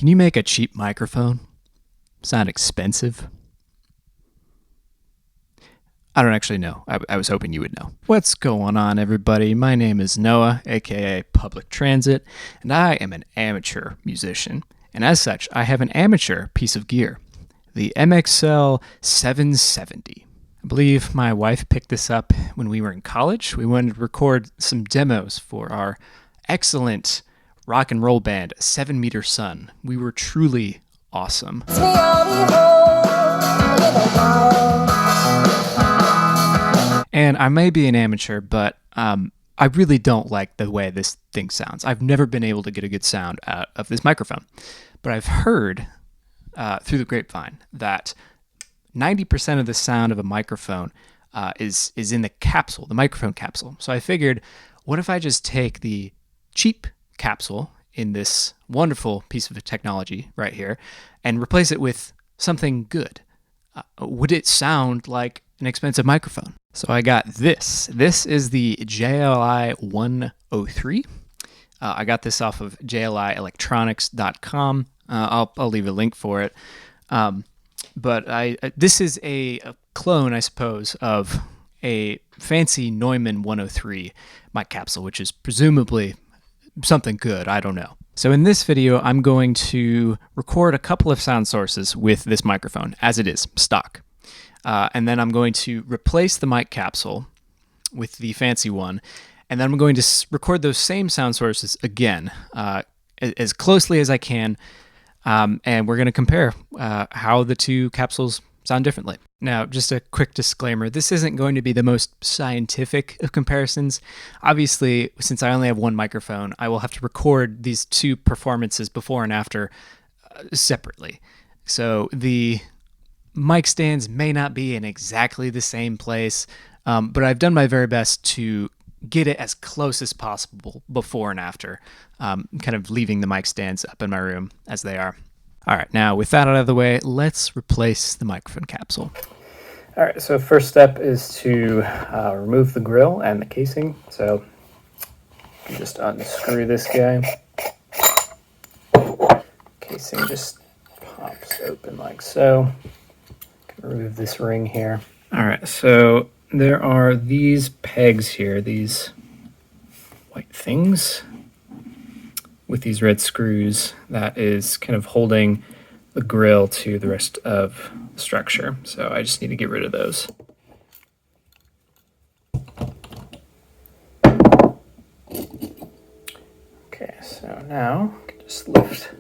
Can you make a cheap microphone sound expensive? I don't actually know. I was hoping you would know. What's going on, everybody? My name is Noah, aka Public Transit, and I am an amateur musician. And as such, I have an amateur piece of gear, the MXL 770. I believe my wife picked this up when we were in college. We wanted to record some demos for our excellent rock and roll band, 7 Meter Sun. We were truly awesome. And I may be an amateur, but I really don't like the way this thing sounds. I've never been able to get a good sound out of this microphone. But I've heard through the grapevine that 90% of the sound of a microphone is in the capsule, the microphone capsule. So I figured, what if I just take the cheap capsule in this wonderful piece of technology right here and replace it with something good? Would it sound like an expensive microphone? So I got this. This is the JLI 103. I got this off of jlielectronics.com. I'll leave a link for it. But this is a clone, I suppose, of a fancy Neumann 103 mic capsule, which is presumably something good. I don't know. So in this video, I'm going to record a couple of sound sources with this microphone, as it is, stock. And then I'm going to replace the mic capsule with the fancy one, and then I'm going to record those same sound sources again, as closely as I can, and we're going to compare how the two capsules sound differently. Now, just a quick disclaimer, this isn't going to be the most scientific of comparisons. Obviously, since I only have one microphone, I will have to record these two performances before and after separately. So the mic stands may not be in exactly the same place, but I've done my very best to get it as close as possible before and after, kind of leaving the mic stands up in my room as they are. All right, now with that out of the way, let's replace the microphone capsule. All right, so first step is to remove the grill and the casing. So you just unscrew this guy. Casing just pops open like so. Remove this ring here. All right, so there are these pegs here, these white things with these red screws that is kind of holding the grill to the rest of the structure. So I just need to get rid of those. Okay, so now I can just lift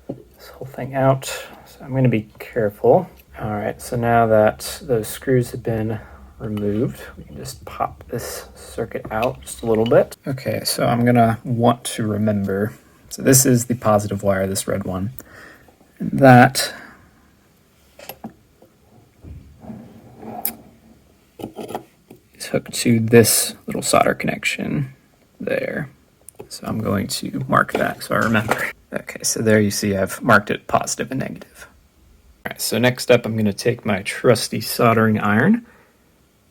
this whole thing out. So I'm going to be careful. All right, so now that those screws have been removed, we can just pop this circuit out just a little bit. Okay, so I'm gonna want to remember, so this is the positive wire, this red one, and that is hooked to this little solder connection there. So I'm going to mark that so I remember. Okay, so there you see I've marked it positive and negative. All right, so next up I'm going to take my trusty soldering iron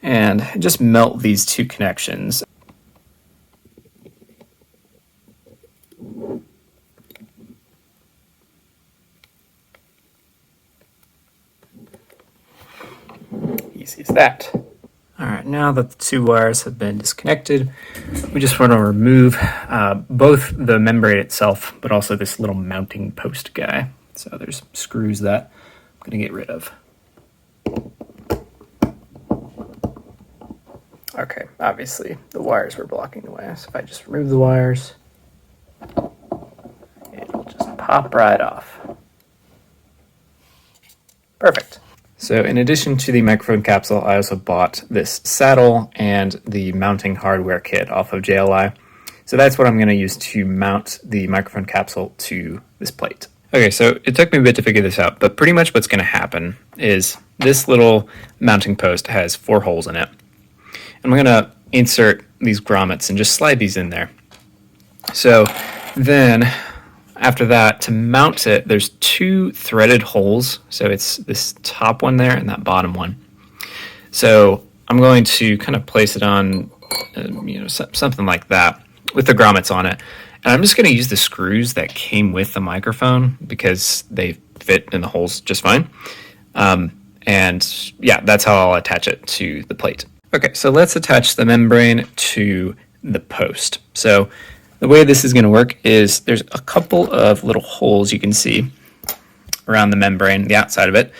and just melt these two connections. Easy as that. All right, now that the two wires have been disconnected, we just want to remove both the membrane itself, but also this little mounting post guy. So there's screws that I'm going to get rid of. Okay, obviously the wires were blocking the way, so if I just remove the wires, it'll just pop right off. Perfect. So in addition to the microphone capsule, I also bought this saddle and the mounting hardware kit off of JLI. So that's what I'm going to use to mount the microphone capsule to this plate. Okay, so it took me a bit to figure this out, but pretty much what's going to happen is this little mounting post has 4 holes in it. I'm going to insert these grommets and just slide these in there. So then after that, to mount it, there's 2 threaded holes. So it's this top one there and that bottom one. So I'm going to kind of place it on, something like that with the grommets on it. I'm just going to use the screws that came with the microphone because they fit in the holes just fine. And yeah, that's how I'll attach it to the plate. Okay, so let's attach the membrane to the post. So the way this is going to work is there's a couple of little holes you can see around the membrane, the outside of it.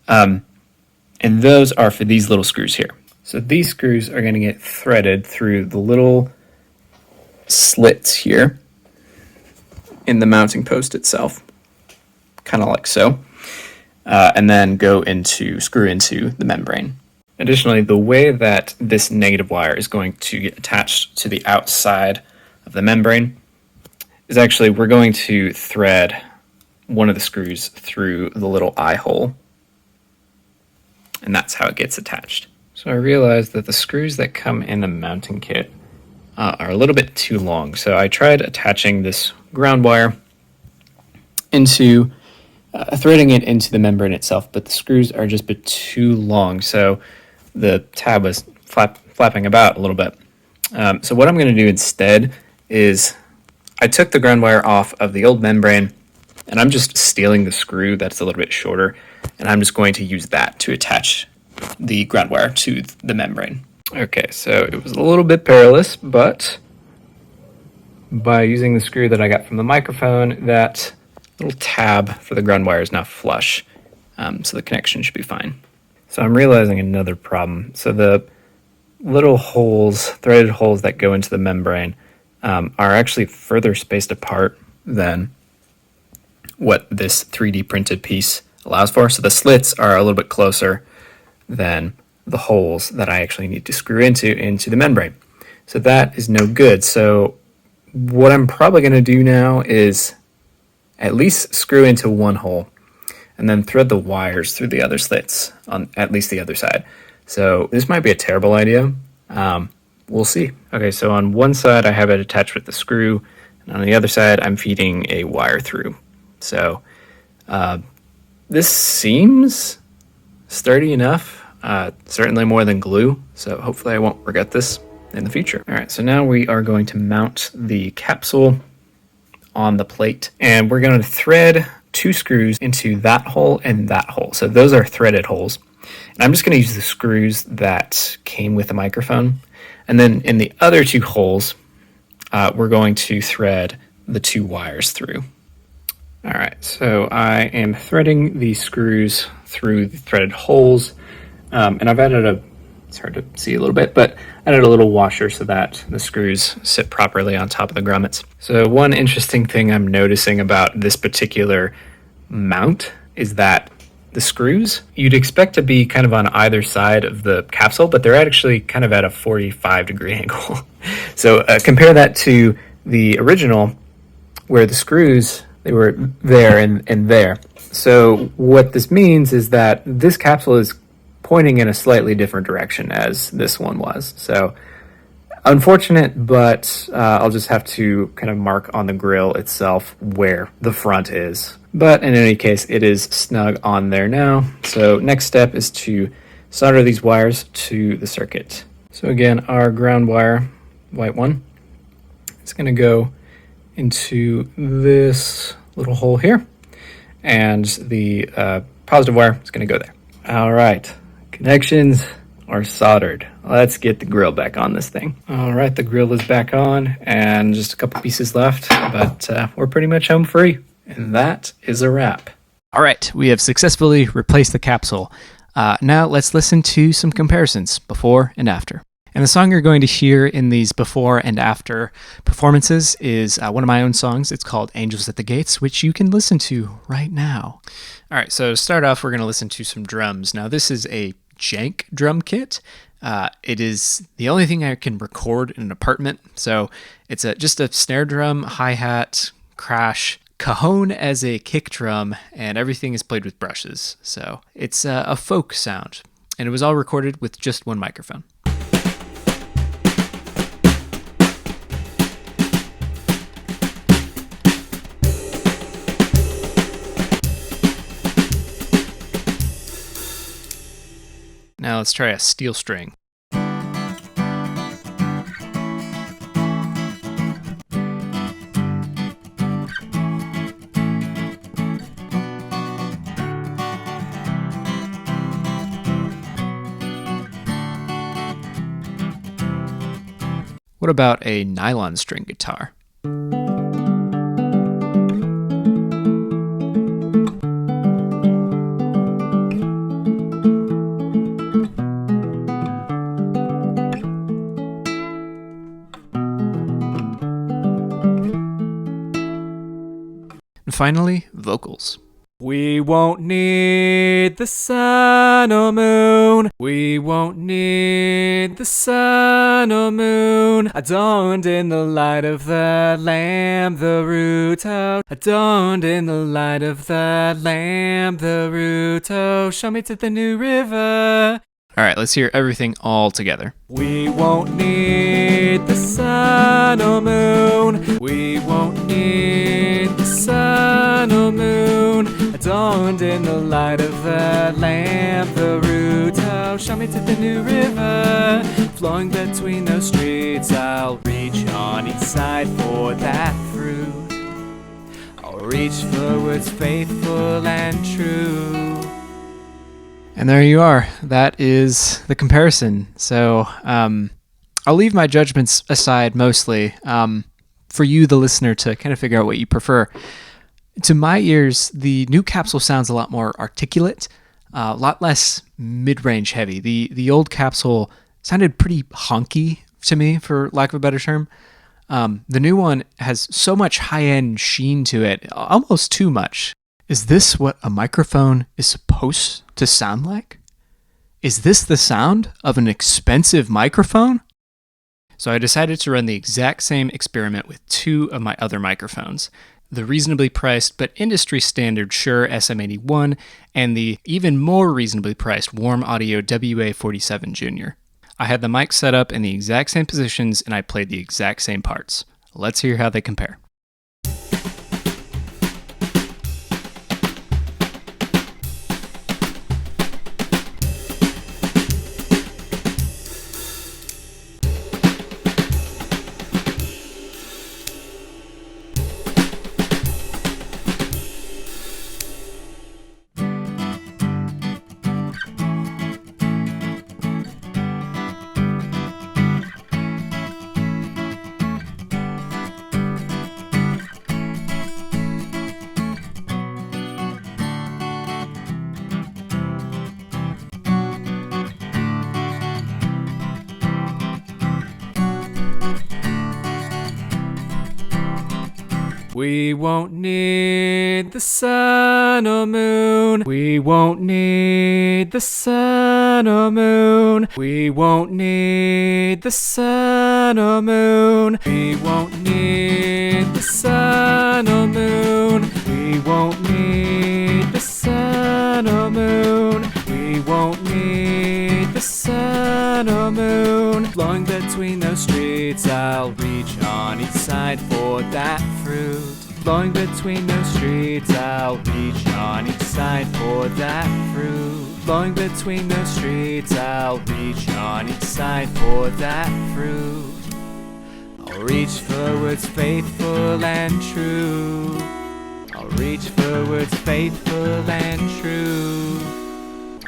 And those are for these little screws here. So these screws are going to get threaded through the little slits here in the mounting post itself, kind of like so, and then screw into the membrane. Additionally, the way that this negative wire is going to get attached to the outside of the membrane is actually we're going to thread one of the screws through the little eye hole, and that's how it gets attached. So I realized that the screws that come in the mounting kit are a little bit too long, so I tried attaching this ground wire into threading it into the membrane itself, but the screws are just a bit too long, so the tab was flapping about a little bit. So what I'm going to do instead is I took the ground wire off of the old membrane, and I'm just stealing the screw that's a little bit shorter, and I'm just going to use that to attach the ground wire to the membrane. Okay, so it was a little bit perilous, but by using the screw that I got from the microphone, that little tab for the ground wire is now flush, so the connection should be fine. So I'm realizing another problem. So the little holes, threaded holes that go into the membrane are actually further spaced apart than what this 3D printed piece allows for. So the slits are a little bit closer than the holes that I actually need to screw into the membrane. So that is no good. So what I'm probably going to do now is at least screw into one hole and then thread the wires through the other slits on at least the other side. So this might be a terrible idea. We'll see. Okay, so on one side I have it attached with the screw, and on the other side I'm feeding a wire through. So this seems sturdy enough, certainly more than glue, so hopefully I won't regret this in the future. All right, so now we are going to mount the capsule on the plate, and we're going to thread 2 screws into that hole and that hole. So those are threaded holes. And I'm just going to use the screws that came with the microphone. And then in the other 2 holes, we're going to thread the 2 wires through. All right, so I am threading the screws through the threaded holes, and I've added it's hard to see a little bit, but I added a little washer so that the screws sit properly on top of the grommets. So one interesting thing I'm noticing about this particular mount is that the screws, you'd expect to be kind of on either side of the capsule, but they're actually kind of at a 45-degree angle. So compare that to the original, where the screws, they were there and there. So what this means is that this capsule is pointing in a slightly different direction as this one was. So unfortunate, but I'll just have to kind of mark on the grill itself where the front is. But in any case, it is snug on there now. So next step is to solder these wires to the circuit. So again, our ground wire, white one, is going to go into this little hole here, and the positive wire is going to go there. All right, connections are soldered. Let's get the grill back on this thing. All right, the grill is back on, and just a couple pieces left, but we're pretty much home free, and that is a wrap. All right, we have successfully replaced the capsule. Now let's listen to some comparisons before and after. And the song you're going to hear in these before and after performances is one of my own songs. It's called Angels at the Gates, which you can listen to right now. All right, so to start off, we're going to listen to some drums. Now, this is a jank drum kit. It is the only thing I can record in an apartment. So it's just a snare drum, hi-hat, crash, cajon as a kick drum, and everything is played with brushes. So it's a folk sound, and it was all recorded with just one microphone. Now let's try a steel string. What about a nylon string guitar? And finally, vocals. We won't need the sun or moon. We won't need the sun or moon. Adorned in the light of the Lamb, the root out. Adorned in the light of the Lamb, the root out. Show me to the new river. All right, let's hear everything all together. We won't need the sun or moon. We won't need the sun or moon. Adorned in the light of the Lamb, the root out. Show me to the new river. Flowing between those streets, I'll reach on each side for that fruit. I'll reach for words faithful and true. And there you are. That is the comparison. So I'll leave my judgments aside mostly for you, the listener, to kind of figure out what you prefer. To my ears, the new Capsule sounds a lot more articulate, a lot less mid-range heavy. The old Capsule sounded pretty honky to me, for lack of a better term. The new one has so much high-end sheen to it, almost too much. Is this what a microphone is supposed to sound like? Is this the sound of an expensive microphone? So I decided to run the exact same experiment with two of my other microphones, the reasonably priced but industry standard Shure SM81 and the even more reasonably priced Warm Audio WA-47Jr. I had the mic set up in the exact same positions and I played the exact same parts. Let's hear how they compare. We won't need the sun or moon. We won't need the sun or moon. We won't need the sun or moon. We won't need the sun or moon. We won't need the sun or moon. We won't need the sun or moon. Flowing between those streets, I'll reach on each side for that fruit. Flowing between those streets, I'll reach on each side for that fruit. Flowing between those streets, I'll reach on each side for that fruit. I'll reach for words faithful and true. I'll reach for words faithful and true.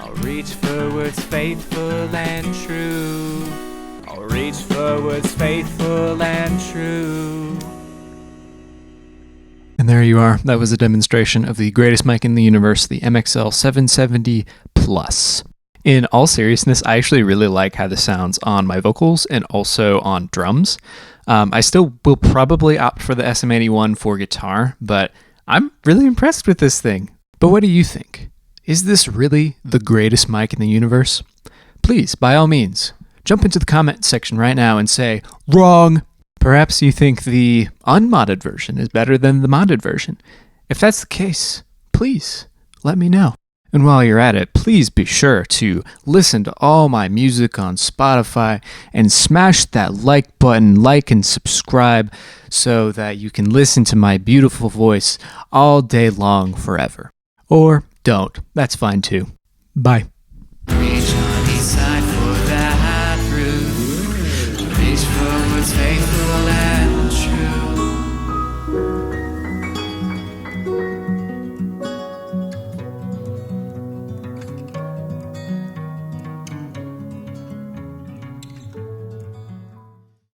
I'll reach for words faithful and true. I'll reach for words faithful and true. And there you are. That was a demonstration of the greatest mic in the universe, the MXL 770 Plus. In all seriousness, I actually really like how this sounds on my vocals and also on drums. I still will probably opt for the SM81 for guitar, but I'm really impressed with this thing. But what do you think? Is this really the greatest mic in the universe? Please, by all means, jump into the comment section right now and say, wrong! Perhaps you think the unmodded version is better than the modded version. If that's the case, please let me know. And while you're at it, please be sure to listen to all my music on Spotify and smash that like button, like and subscribe, so that you can listen to my beautiful voice all day long forever. Or don't. That's fine too. Bye. Reach on each side for that fruit. Reach for what's faithful.